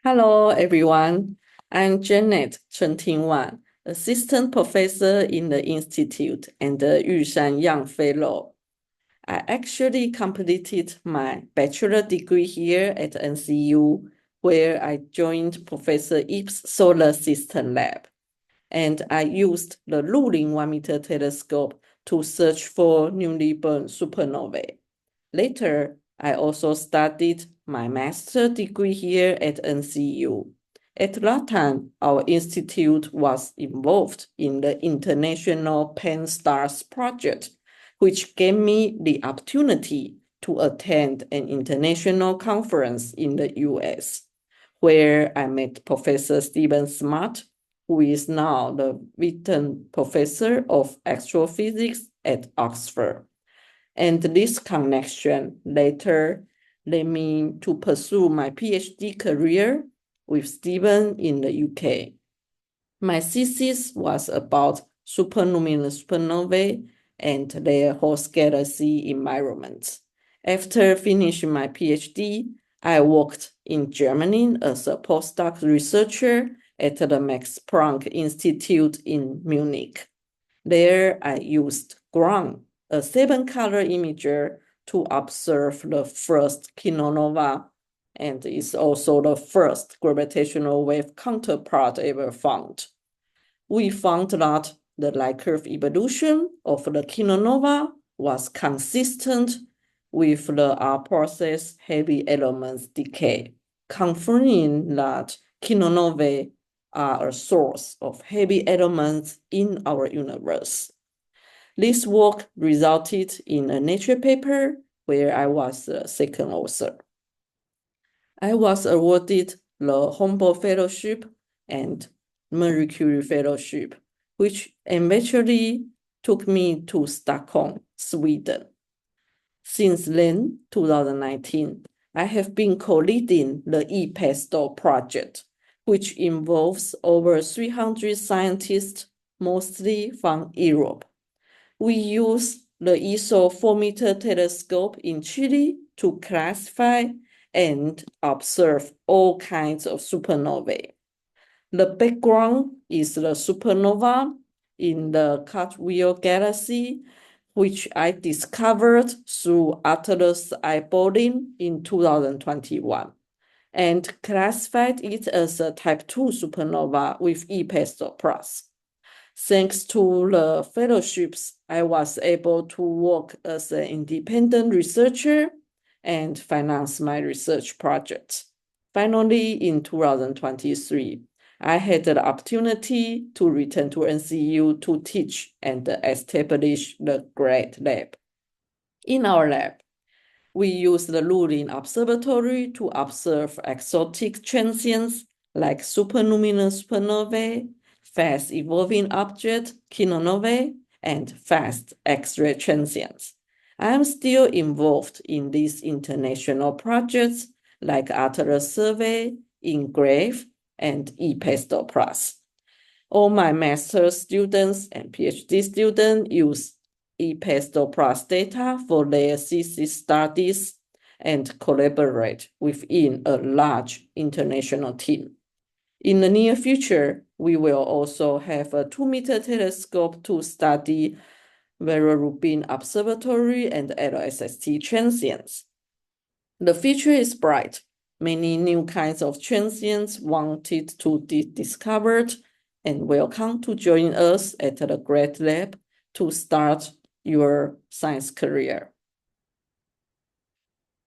Hello, everyone. I'm Janet Chen, Assistant Professor in the Institute and the Yushan Yang Fellow. I actually completed my bachelor degree here at NCU, where I joined Professor Yip's Solar System Lab. And I used the Lulin 1-meter telescope to search for newly born supernovae. Later, I also studied my master's degree here at NCU. At that time, our institute was involved in the International Pan-STARRS project, which gave me the opportunity to attend an international conference in the US, where I met Professor Stephen Smart, who is now the Witten Professor of Astrophysics at Oxford. And this connection later led me to pursue my PhD career with Stephen in the UK. My thesis was about superluminous supernovae and their host galaxy environments. After finishing my PhD, I worked in Germany as a postdoc researcher at the Max Planck Institute in Munich. There, I used GROUND, a 7-color imager, to observe the first kilonova, and is also the first gravitational wave counterpart ever found. We found that the light curve evolution of the kilonova was consistent with the R-process heavy elements decay, confirming that kilonovae are a source of heavy elements in our universe. This work resulted in a Nature paper where I was the second author. I was awarded the Humboldt Fellowship and Marie Curie Fellowship, which eventually took me to Stockholm, Sweden. Since then, 2019, I have been co-leading the ePestle project, which involves over 300 scientists, mostly from Europe. We use the ESO 4-meter telescope in Chile to classify and observe all kinds of supernovae. The background is the supernova in the Cartwheel Galaxy, which I discovered through Atlas eyeballing in 2021, and classified it as a type 2 supernova with ePestle Plus. Thanks to the fellowships, I was able to work as an independent researcher and finance my research projects. Finally, in 2023, I had the opportunity to return to NCU to teach and establish the GRAD lab. In our lab, we use the Lulin Observatory to observe exotic transients like superluminous supernovae, fast evolving object, kilonovae, and fast X-ray transients. I am still involved in these international projects like Atlas Survey, Engrave, and ePestle Plus. All my master's students and PhD students use ePestle Plus data for their thesis studies and collaborate within a large international team. In the near future, we will also have a 2-meter telescope to study Vera Rubin Observatory and LSST transients. The future is bright. Many new kinds of transients wanted to be discovered, and welcome to join us at the GRAD Lab to start your science career.